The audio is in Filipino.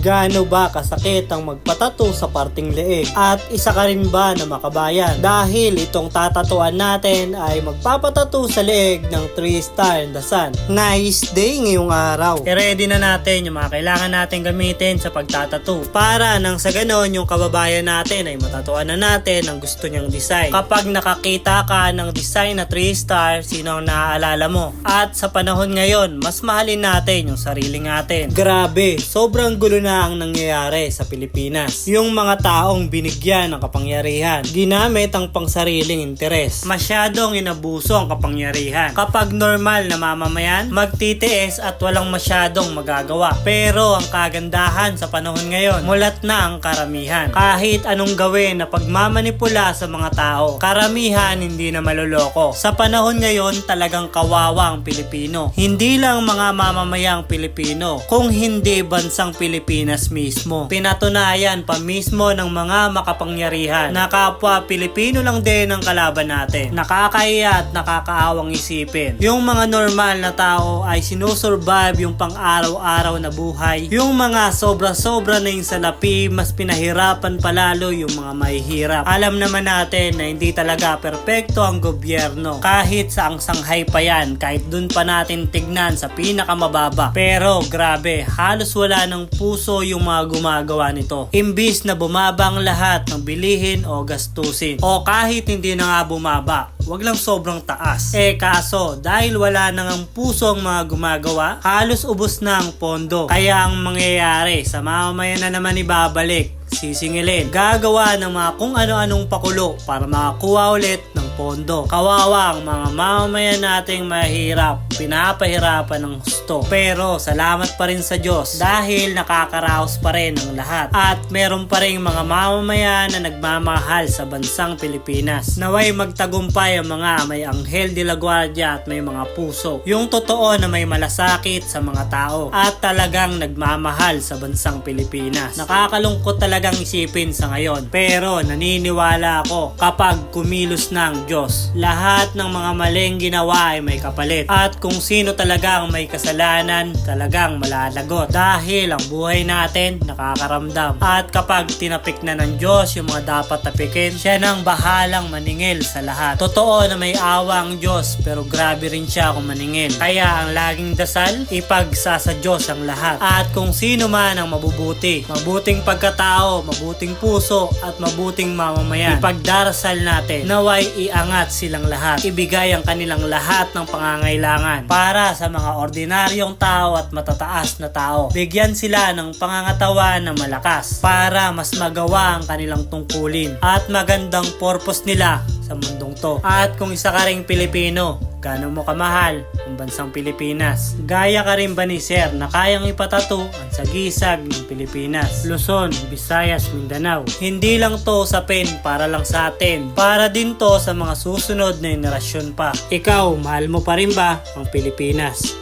Gaano ba kasakit ang magpatato sa parting leeg? At isa ka rin ba na makabayan? Dahil itong tatatuan natin ay magpapatato sa leeg ng 3-star in the sun. Nice day ngayong araw. I-ready na natin yung mga kailangan natin gamitin sa pagtatato. Para nang sa ganon yung kababayan natin ay matatuan na natin ang gusto niyang design. Kapag nakakita ka ng design na 3-star, sino ang naaalala mo? At sa panahon ngayon, mas mahalin natin yung sarili natin. Grabe, sobrang gulo na ang nangyayari sa Pilipinas. Yung mga taong binigyan ng kapangyarihan, ginamit ang pangsariling interes. Masyadong inabuso ang kapangyarihan. Kapag normal na mamamayan, magtitiis at walang masyadong magagawa. Pero ang kagandahan sa panahon ngayon, mulat na ang karamihan. Kahit anong gawin na pagmamanipula sa mga tao, karamihan hindi na maloloko. Sa panahon ngayon, talagang kawawa ang Pilipino. Hindi lang mga mamamayang Pilipino, kung hindi bansang Pilipinas mismo. Pinatunayan pa mismo ng mga makapangyarihan na kapwa Pilipino lang din ang kalaban natin. Nakakahiya at nakakaawang isipin. Yung mga normal na tao ay sinusurvive yung pang-araw-araw na buhay. Yung mga sobra-sobra na yung salapi, mas pinahirapan palalo yung mga mahihirap. Alam naman natin na hindi talaga perpekto ang gobyerno. Kahit sa ang sanghay pa yan, kahit dun pa natin tignan sa pinakamababa. Pero grabe, halos wala ng puso yung mga gumagawa nito. Imbis na bumaba ang lahat ng bilihin o gastusin. O kahit hindi na nga bumaba, wag lang sobrang taas. Kaso, dahil wala nang ang puso ang mga gumagawa, halos ubos na ang pondo. Kaya ang mangyayari, sa mamamayan na naman ibabalik, sisingilin. Gagawa ng mga kung ano-anong pakulo para makakuha ulit ng pondo. Kawawa ang mga mamamayan nating mahirap, pinapahirapan ng gusto. Pero salamat pa rin sa Diyos dahil nakakaraos pa rin ang lahat. At meron pa rin mga mamamayan na nagmamahal sa bansang Pilipinas. Naway magtagumpay ang mga may Anghel de la Guardia at may mga puso. Yung totoo na may malasakit sa mga tao at talagang nagmamahal sa bansang Pilipinas. Nakakalungkot talagang isipin sa ngayon. Pero naniniwala ako kapag kumilos na ang Diyos, lahat ng mga maling ginawa ay may kapalit. At kung sino talagang may kasalanan, talagang malalagot. Dahil ang buhay natin nakakaramdam. At kapag tinapik na ng Diyos yung mga dapat tapikin, siya nang bahalang maningil sa lahat. Totoo na may awa ang Diyos, pero grabe rin siya kung maningil. Kaya ang laging dasal, ipagsa sa Diyos ang lahat. At kung sino man ang mabubuti, mabuting pagkatao, mabuting puso, at mabuting mamamayan, ipagdarasal natin, naway iangat silang lahat. Ibigay ang kanilang lahat ng pangangailangan para sa mga ordinaryong tao at matataas na tao. Bigyan sila ng pangangatawan na malakas para mas magawa ang kanilang tungkulin at magandang purpose nila sa mundong to. At kung isa ka ring Pilipino, gaano mo kamahal ang bansang Pilipinas? Gaya ka rin ba ni Sir na kayang ipatato ang sagisag ng Pilipinas, Luzon, Visayas, Mindanao? Hindi lang to sa pen para lang sa atin, para din to sa mga susunod na henerasyon pa. Ikaw, mahal mo pa rin ba ang Pilipinas?